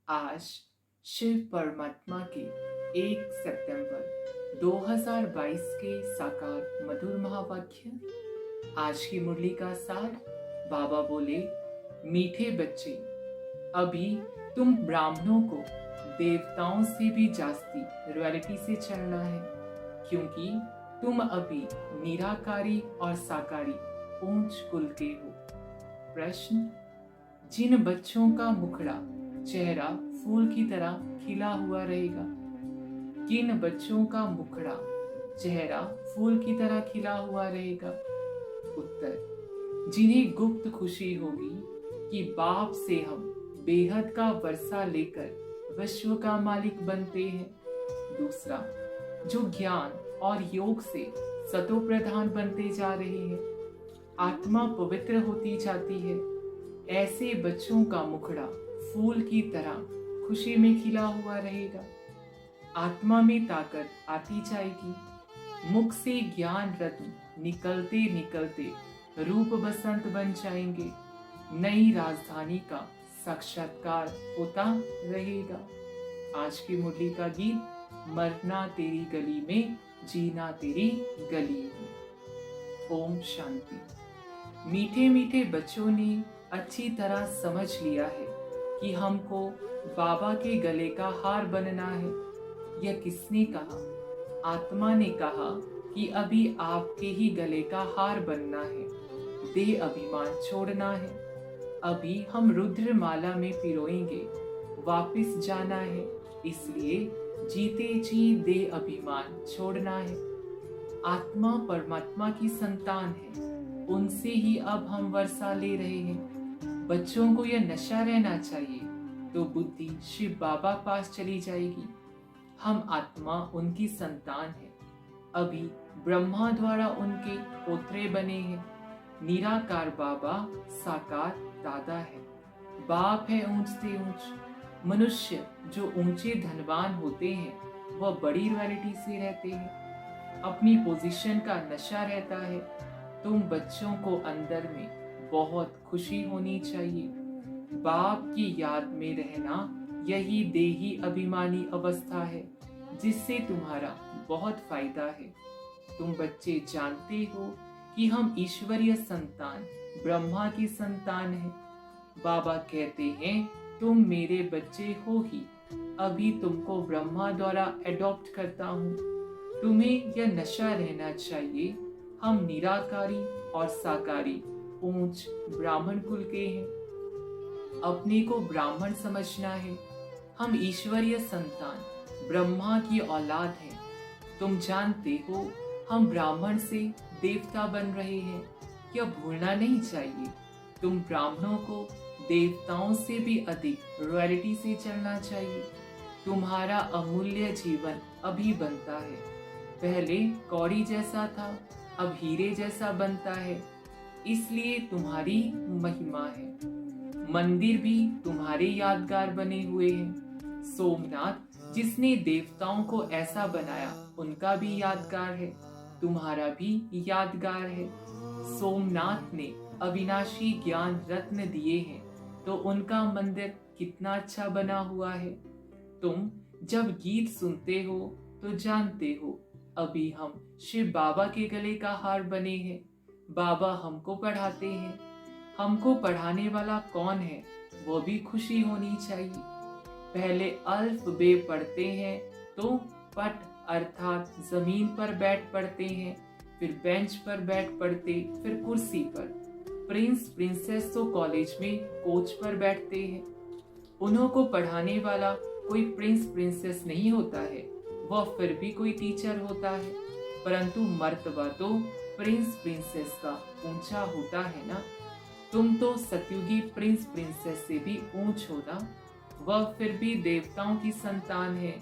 आज शिव परमात्मा के 1 सितंबर 2022 के साकार मधुर महावाक्य। आज की मुरली का सार। बाबा बोले, मीठे बच्चे, अभी तुम ब्राह्मणों को देवताओं से भी जास्ती रॉयल्टी से चलना है, क्योंकि तुम अभी निराकारी और साकारी ऊंच कुल के हो। प्रश्न: जिन बच्चों का मुखड़ा चेहरा फूल की तरह खिला हुआ रहेगा, किन बच्चों का मुखड़ा चेहरा फूल की तरह खिला हुआ रहेगा? उत्तर: जिन्हें गुप्त खुशी होगी कि बाप से हम बेहद का वर्षा लेकर विश्व का मालिक बनते हैं। दूसरा, जो ज्ञान और योग से सतो प्रधान बनते जा रहे हैं, आत्मा पवित्र होती जाती है, ऐसे बच्चों का मुखड़ा फूल की तरह खुशी में खिला हुआ रहेगा। आत्मा में ताकत आती जाएगी, मुख से ज्ञान रत्न निकलते निकलते रूप बसंत बन जाएंगे, नई राजधानी का साक्षात्कार होता रहेगा। आज की मुरली का गीत, मरना तेरी गली में, जीना तेरी गली में। ओम शांति। मीठे मीठे बच्चों ने अच्छी तरह समझ लिया है कि हमको बाबा के गले का हार बनना है। यह किसने कहा? आत्मा ने कहा कि अभी आपके ही गले का हार बनना है, देह अभिमान छोड़ना है। अभी हम रुद्र माला में पिरोएंगे, वापिस जाना है, इसलिए जीते जी देह अभिमान छोड़ना है। आत्मा परमात्मा की संतान है, उनसे ही अब हम वर्षा ले रहे हैं। बच्चों को यह नशा रहना चाहिए तो बुद्धि शिव बाबा पास चली जाएगी। हम आत्मा उनकी संतान है, अभी ब्रह्मा द्वारा उनके पोत्रे बने हैं। निराकार बाबा साकार दादा है, बाप है ऊंच से ऊंच। मनुष्य जो ऊंचे धनवान होते हैं वह बड़ी रॉयल्टी से रहते हैं, अपनी पोजीशन का नशा रहता है। तुम बच्चों को अंदर में बहुत खुशी होनी चाहिए। बाप की याद में रहना यही देही अभिमानी अवस्था है, जिससे तुम्हारा बहुत फायदा है। तुम बच्चे जानते हो कि हम ईश्वरीय संतान ब्रह्मा की संतान हैं। बाबा कहते हैं, तुम मेरे बच्चे हो ही, अभी तुमको ब्रह्मा द्वारा अडॉप्ट करता हूँ। तुम्हें यह नशा रहना चाहिए, हम निराकारी और साकारी ऊंच ब्राह्मण कुल के हैं। अपने को ब्राह्मण समझना है, हम ईश्वरीय संतान ब्रह्मा की औलाद हैं। तुम जानते हो हम ब्राह्मण से देवता बन रहे हैं, यह भूलना नहीं चाहिए। तुम ब्राह्मणों को देवताओं से भी अधिक रॉयल्टी से चलना चाहिए। तुम्हारा अमूल्य जीवन अभी बनता है, पहले कौड़ी जैसा था, अब हीरे जैसा बनता है, इसलिए तुम्हारी महिमा है। मंदिर भी तुम्हारे यादगार बने हुए हैं। सोमनाथ जिसने देवताओं को ऐसा बनाया, उनका भी यादगार है, तुम्हारा भी यादगार है। सोमनाथ ने अविनाशी ज्ञान रत्न दिए हैं, तो उनका मंदिर कितना अच्छा बना हुआ है। तुम जब गीत सुनते हो तो जानते हो अभी हम शिव बाबा के गले का हार बने हैं। बाबा हमको पढ़ाते हैं, हमको पढ़ाने वाला कौन है वो भी खुशी होनी चाहिए। पहले अल्फ बे पढ़ते हैं, तो पट अर्थात जमीन पर बैठ पढ़ते हैं, फिर बेंच पर बैठ पढ़ते, फिर कुर्सी पर। प्रिंस प्रिंसेस तो कॉलेज में कोच पर बैठते हैं। उन्हों को पढ़ाने वाला कोई प्रिंस प्रिंसेस नहीं होता है, वह फिर भी कोई टीचर होता है, परंतु मर्तबा तो प्रिंस प्रिंसेस का ऊंचा होता है ना। तुम तो सतयुगी प्रिंस प्रिंसेस से भी ऊंच हो ना, वह फिर भी देवताओं की संतान है।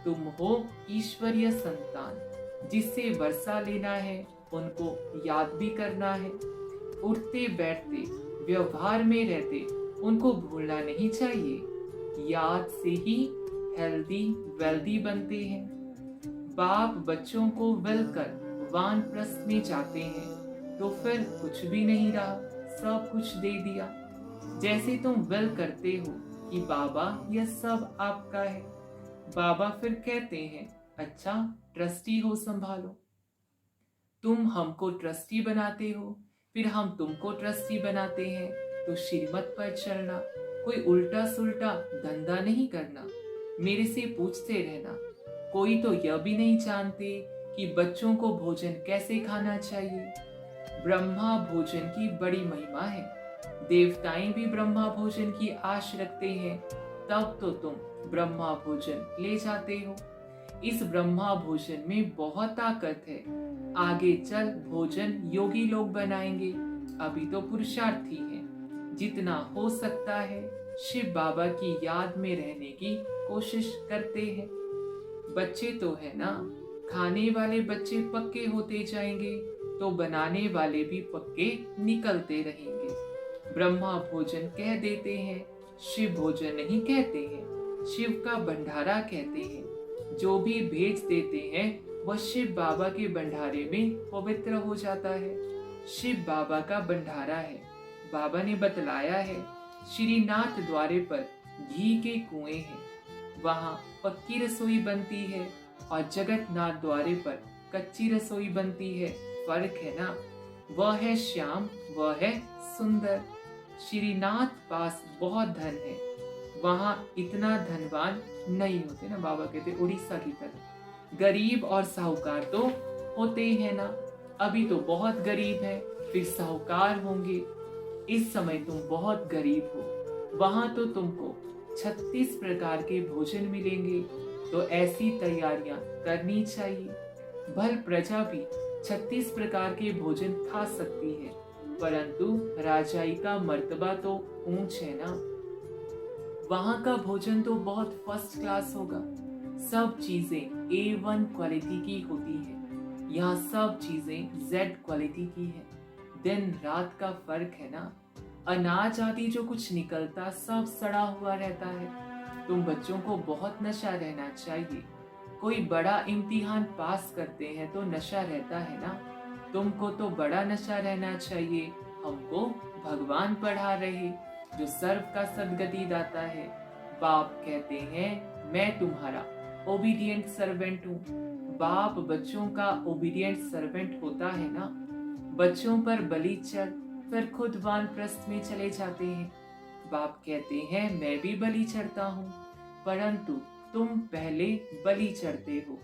तुम हो ईश्वरीय संतान, जिससे वर्षा लेना है, उनको याद भी करना है। उठते बैठते व्यवहार में रहते उनको भूलना नहीं चाहिए। याद से ही हेल्दी वेल्दी बनते हैं। बाप बच्चों को वेल कर वानप्रस्थ में जाते हैं, तो फिर कुछ भी नहीं रहा, सब कुछ दे दिया। जैसे तुम वेल करते हो कि बाबा यह सब आपका है। बाबा फिर कहते हैं, अच्छा ट्रस्टी हो संभालो। तुम हमको ट्रस्टी बनाते हो, फिर हम तुमको ट्रस्टी बनाते हैं, तो श्रीमत पर चलना, कोई उल्टा सुल्टा धंधा नहीं करना। मेरे से पूछते रहना। कोई तो यह भी नहीं जानते कि बच्चों को भोजन कैसे खाना चाहिए। ब्रह्मा भोजन की बड़ी महिमा है। देवताएं भी ब्रह्मा भोजन की आश रखते हैं, तब तो तुम ब्रह्मा भोजन ले जाते हो। इस ब्रह्मा भोजन में बहुत ताकत है। आगे चल भोजन योगी लोग बनाएंगे, अभी तो पुरुषार्थी हैं। जितना हो सकता है शिव बाबा की याद में रहने की कोशिश करते हैं। बच्चे तो है ना, खाने वाले बच्चे पक्के होते जाएंगे तो बनाने वाले भी पक्के निकलते रहेंगे। ब्रह्मा भोजन कह देते हैं, शिव भोजन नहीं कहते हैं, शिव का भंडारा कहते हैं। जो भी भेज देते हैं वह शिव बाबा के भंडारे में पवित्र हो जाता है। शिव बाबा का भंडारा है। बाबा ने बतलाया है, श्रीनाथ द्वारे पर घी के कुएं हैं, वहाँ पक्की रसोई बनती है, और जगन्नाथ द्वारे पर कच्ची रसोई बनती है। फर्क है ना, वह है श्याम, वह है सुंदर। श्रीनाथ पास बहुत धन है, वहाँ इतना धनवान नहीं होते ना। बाबा कहते उड़ीसा की तरह गरीब और साहूकार तो होते ही है ना। अभी तो बहुत गरीब है, फिर साहूकार होंगे। इस समय तुम बहुत गरीब हो, वहां तो तुमको 36 प्रकार के भोजन मिलेंगे, तो ऐसी तैयारियां करनी चाहिए। भल प्रजा भी 36 प्रकार के भोजन खा सकती है, परंतु राजाई का मर्तबा तो ऊंच है ना। वहां का भोजन तो बहुत फर्स्ट क्लास होगा। सब चीजें A1 क्वालिटी की होती है, यहाँ सब चीजें Z क्वालिटी की है। दिन रात का फर्क है ना। अनाज आदि जो कुछ निकलता सब सड़ा हुआ रहता है। तुम बच्चों को बहुत नशा रहना चाहिए। कोई बड़ा इम्तिहान पास करते हैं तो नशा रहता है ना। तुमको तो बड़ा नशा रहना चाहिए। हमको भगवान पढ़ा रहे जो सर्व का सदगति दाता है। बाप कहते हैं मैं तुम्हारा ओबीडिएंट सर्वेंट हूँ। बाप बच्चों का ओबीडिएंट सर्वेंट होता है ना। बच्चों पर बलि चढ़ फिर खुद वानप्रस्थ में चले जाते हैं। बाप कहते हैं मैं भी बलि चढ़ता हूँ, परंतु तुम पहले बलि चढ़ते हो।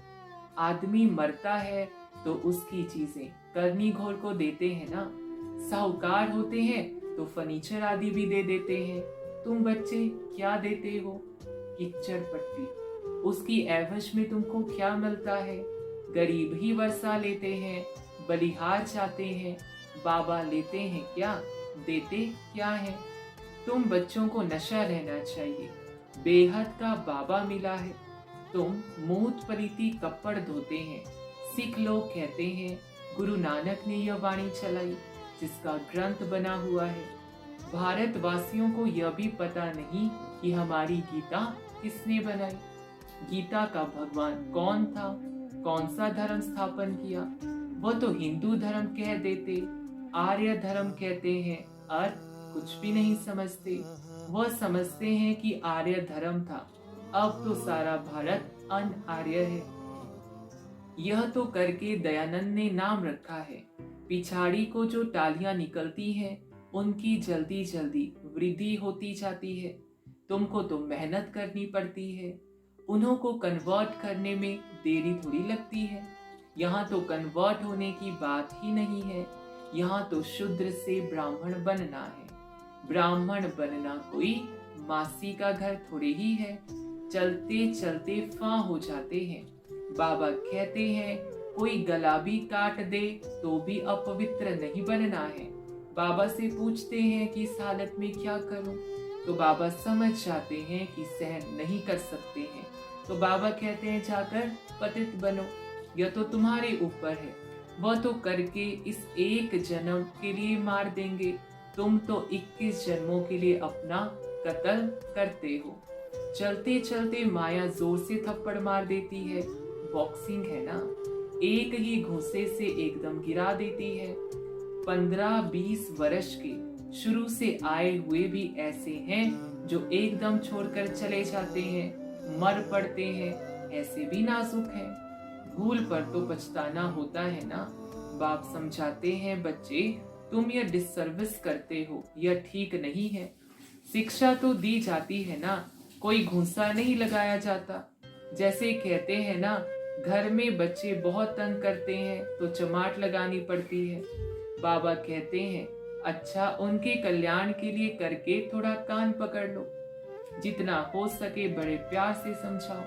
आदमी मरता है तो उसकी चीजें करनी घोर को देते हैं ना। साहूकार होते हैं तो फर्नीचर आदि भी दे देते हैं। तुम बच्चे क्या देते हो? किच्चड़ पट्टी। उसकी एवज में तुमको क्या मिलता है? गरीब ही वर्षा लेते हैं, बलिहार जाते हैं, बाबा लेते हैं क्या, देते क्या है? तुम बच्चों को नशा रहना चाहिए। बेहद का बाबा मिला है। तुम मूत परीति कपड़ धोते हैं। सिख लोग कहते हैं गुरु नानक ने यह वाणी चलाई जिसका ग्रंथ बना हुआ है। भारतवासियों को यह भी पता नहीं कि हमारी गीता किसने बनाई। गीता का भगवान कौन था, कौन सा धर्म स्थापन किया? वह तो हिंदू धर्म कह देते, आर्य धर्म कहते हैं, अर्थ कुछ भी नहीं समझते। वह समझते हैं कि आर्य धर्म था, अब तो सारा भारत अन आर्य है। यह तो करके दयानंद ने नाम रखा है। पिछाड़ी को जो टालियां निकलती हैं उनकी जल्दी जल्दी वृद्धि होती जाती है। तुमको तो मेहनत करनी पड़ती है। उन्हों को कन्वर्ट करने में देरी थोड़ी लगती है। यहाँ तो कन्वर्ट होने की बात ही नहीं है। यहाँ तो शूद्र से ब्राह्मण बनना है। ब्राह्मण बनना कोई मासी का घर थोड़े ही है। चलते चलते फां हो जाते हैं। बाबा कहते हैं कोई गला भी काट दे तो भी अपवित्र नहीं बनना है। बाबा से पूछते हैं कि इस हालत में क्या करूं, तो बाबा समझ जाते हैं कि सहन नहीं कर सकते हैं। तो बाबा कहते हैं जाकर पतित बनो, यह तो तुम्हारे ऊपर है। वह तो करके इस एक जन्म के लिए मार देंगे, तुम तो 21 जन्मों के लिए अपना कत्ल करते हो। चलते चलते माया जोर से थप्पड़ मार देती है। बॉक्सिंग है ना, एक ही घूंसे से एकदम गिरा देती है। 15-20 वर्ष के शुरू से आए हुए भी ऐसे हैं जो एकदम छोड़कर चले जाते हैं, मर पड़ते हैं, ऐसे भी नाजुक हैं। भूल पर तो पछताना होता है ना। बाप समझाते हैं, बच्चे तुम यह डिससर्विस करते हो, यह ठीक नहीं है। शिक्षा तो दी जाती है ना, कोई घूंसा नहीं लगाया जाता। जैसे कहते हैं ना, घर में बच्चे बहुत तंग करते हैं तो चमाट लगानी पड़ती है। बाबा कहते हैं, अच्छा उनके कल्याण के लिए करके थोड़ा कान पकड़ लो। जितना हो सके बड़े प्यार से समझाओ।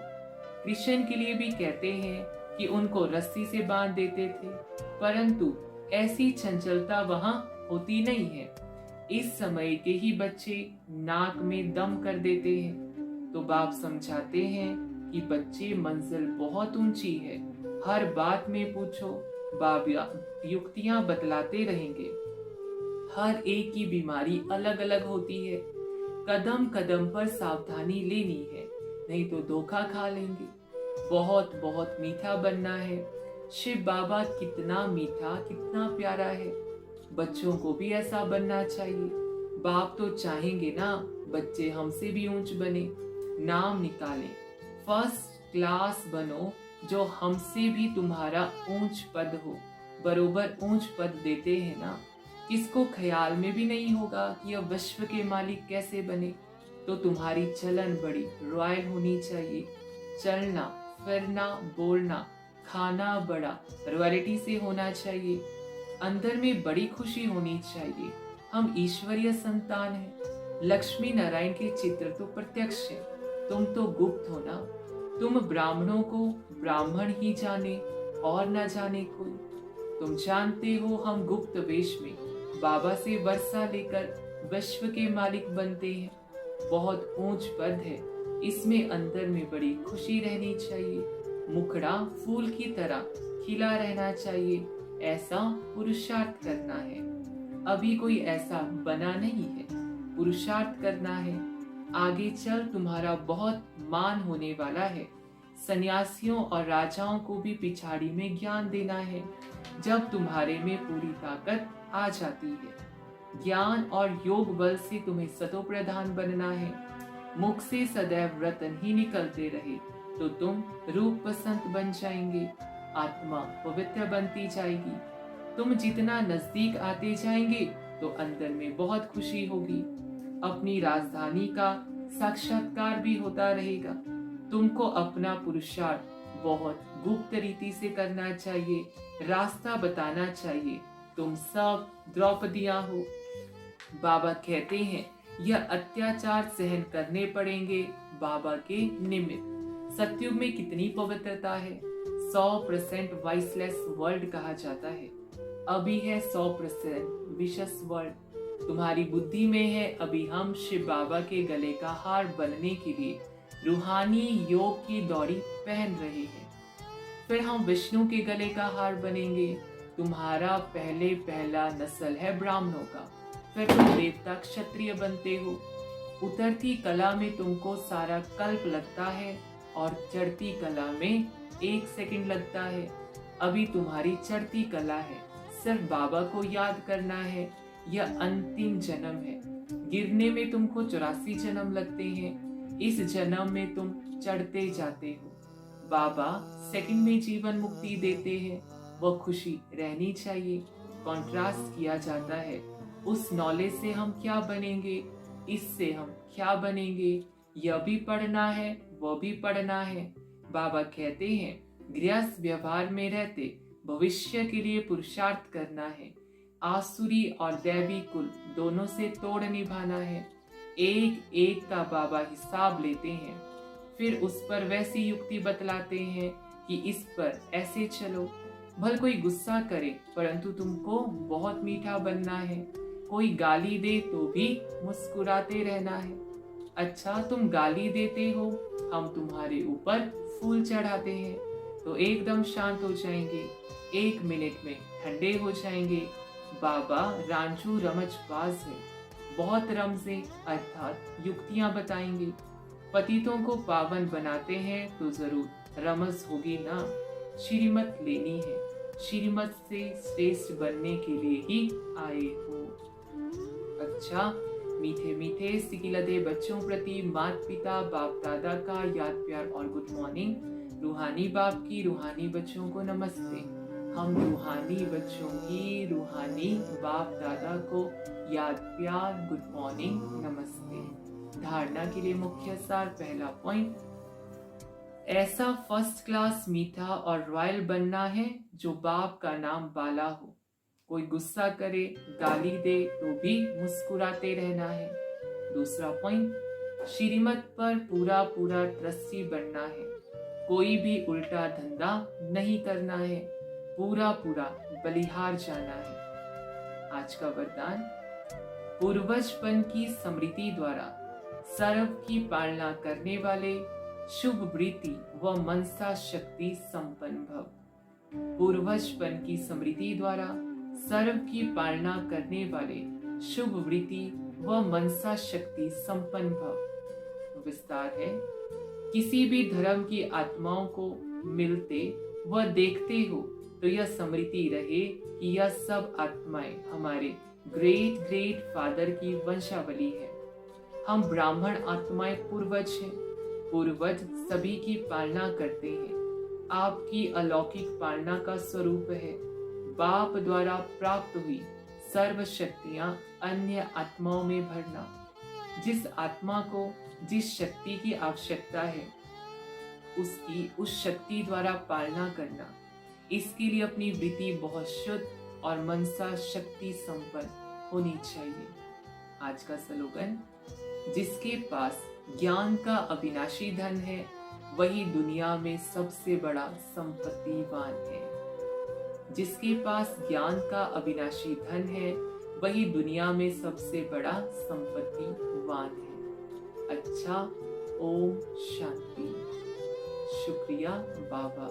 कृष्ण के लिए भी कहते हैं कि उनको रस्सी से बांध देते थे, परंतु ऐसी चंचलता वहां होती नहीं है। इस समय के ही बच्चे नाक में दम कर देते हैं। तो बाप समझाते हैं कि बच्चे मंजिल बहुत ऊंची है, हर बात में पूछो, बाप युक्तियां बतलाते रहेंगे। हर एक की बीमारी अलग अलग होती है, कदम कदम पर सावधानी लेनी है, नहीं तो धोखा खा लेंगे। बहुत बहुत मीठा बनना है। शिव बाबा कितना मीठा, कितना प्यारा है। बच्चों को भी ऐसा बनना चाहिए। बाप तो चाहेंगे ना बच्चे हमसे भी ऊंच बने, नाम निकालें, फर्स्ट क्लास बनो, जो हमसे भी तुम्हारा ऊंच पद हो। बरोबर ऊंच पद देते हैं ना। किसको ख्याल में भी नहीं होगा कि यह विश्व के मालिक कैसे बने। तो तुम्हारी चलन बड़ी रॉयल होनी चाहिए। चलना, फिरना, बोलना, खाना बड़ा रॉयल्टी से होना चाहिए। अंदर में बड़ी खुशी होनी चाहिए। हम ईश्वरीय संतान हैं। लक्ष्मी नारायण के चित्र तो प्रत्यक्ष है, तुम तो गुप्त हो ना। तुम ब्राह्मणों को ब्राह्मण ही जाने और न जाने कोई। तुम जानते हो हम गुप्त वेश में बाबा से वर्षा लेकर विश्व के मालिक बनते हैं। बहुत ऊंच पद है, इसमें अंदर में बड़ी खुशी रहनी चाहिए। मुखड़ा फूल की तरह खिला रहना चाहिए, ऐसा पुरुषार्थ करना है। अभी कोई ऐसा बना नहीं है, पुरुषार्थ करना है। आगे चल तुम्हारा बहुत मान होने वाला है। सन्यासियों और राजाओं को भी पिछाड़ी में ज्ञान देना है, जब तुम्हारे में पूरी ताकत आ जाती है। ज्ञान और योग बल से तुम्हें सतो प्रधान बनना है। मुख से सदैव रतन ही निकलते रहे तो तुम रूप बसंत बन जाएंगे, आत्मा पवित्र बनती जाएगी। तुम जितना नजदीक आते जाएंगे तो अंदर में बहुत खुशी होगी। अपनी राजधानी का साक्षात्कार भी होता रहेगा। तुमको अपना पुरुषार्थ बहुत गुप्त रीति से करना चाहिए, रास्ता बताना चाहिए। तुम सब द्रौपदियां हो। बाबा कहते हैं यह अत्याचार सहन करने पड़ेंगे बाबा के निमित्त। सतयुग में कितनी पवित्रता है। 100% वाइसलेस वर्ल्ड कहा जाता है, अभी है 100% विशस वर्ल्ड। तुम्हारी बुद्धि में है अभी हम शिव बाबा के गले का हार बनने के लिए रूहानी योग की दौड़ी पहन रहे हैं। फिर हम विष्णु के गले का हार बनेंगे। तुम्हारा पहला नस्ल है ब्राह्मणों का, फिर तुम देवता क्षत्रिय बनते हो। उतरती कला में तुमको सारा कल्प लगता है और चढ़ती कला में 1 सेकंड लगता है। अभी तुम्हारी चढ़ती कला है, सिर्फ बाबा को याद करना है। यह अंतिम जन्म है। गिरने में तुमको 84 जन्म लगते हैं। इस जन्म में तुम चढ़ते जाते हो। बाबा सेकंड में जीवन मुक्ति देते हैं, वह खुशी रहनी चाहिए। कॉन्ट्रास्ट किया जाता है, उस नॉलेज से हम क्या बनेंगे, इससे हम क्या बनेंगे, यह भी पढ़ना है, वह भी पढ़ना है। बाबा कहते हैं गृहस्थ व्यवहार में रहते भविष्य के लिए पुरुषार्थ करना है। आसुरी और दैवी कुल दोनों से तोड़ निभाना है। एक एक का बाबा हिसाब लेते हैं, फिर उस पर वैसी युक्ति बतलाते हैं कि इस पर ऐसे चलो। भल कोई गुस्सा करे परंतु तुमको बहुत मीठा बनना है। कोई गाली दे तो भी मुस्कुराते रहना है। अच्छा तुम गाली देते हो, हम तुम्हारे ऊपर फूल चढ़ाते हैं तो एकदम शांत हो जाएंगे, 1 मिनट में ठंडे हो जाएंगे। बाबा रांझू रमजबाज है, बहुत रमजे अर्थात युक्तियां बताएंगे। पतितों को पावन बनाते हैं तो जरूर रमज होगी ना। श्रीमत लेनी है, श्रीमत से श्रेष्ठ बनने के लिए ही आए हो। अच्छा मीठे मीठे सिकिलदे बच्चों प्रति माता पिता बाप दादा का याद प्यार और गुड मॉर्निंग। रूहानी बाप की रूहानी बच्चों को नमस्ते। हम रूहानी बच्चों की रूहानी बाप दादा को याद प्यार गुड मॉर्निंग नमस्ते। धारणा के लिए मुख्य सार। पहला पॉइंट, ऐसा फर्स्ट क्लास मीठा और रॉयल बनना है जो बाप का नाम बाला हो। कोई गुस्सा करे, गाली दे तो भी मुस्कुराते रहना है। दूसरा पॉइंट, श्रीमत पर पूरा पूरा ट्रस्टी बनना है। कोई भी उल्टा धंधा नहीं करना है, पूरा पूरा बलिहार जाना है। आज का वरदान, पूर्वजपन की स्मृति द्वारा सर्व की पालना करने वाले शुभ वृत्ति व मनसा शक्ति संपन्न भव। पूर्वजपन की स्मृति द्वारा सर्व की पालना करने वाले शुभ वृत्ति व मनसा शक्ति संपन्न भव। विस्तार है, किसी भी धर्म की आत्माओं को मिलते व देखते हो तो यह स्मृति रहे कि यह सब आत्माएं हमारे ग्रेट ग्रेट फादर की वंशावली है। हम ब्राह्मण आत्माएं पूर्वज हैं। पूर्वज सभी की पालना करते हैं। आपकी अलौकिक पालना का स्वरूप है बाप द्वारा प्राप्त हुई सर्व शक्तियां अन्य आत्माओं में भरना। जिस आत्मा को जिस शक्ति की आवश्यकता है उसकी उस शक्ति द्वारा पालना करना। इसके लिए अपनी वृत्ति बहुत शुद्ध और मनसा शक्ति संपन्न होनी चाहिए। आज का स्लोगन, जिसके पास ज्ञान का अविनाशी धन है वही दुनिया में सबसे बड़ा संपत्तिवान है। जिसके पास ज्ञान का अविनाशी धन है वही दुनिया में सबसे बड़ा संपत्तिवान है। अच्छा, ओम शांति। शुक्रिया बाबा।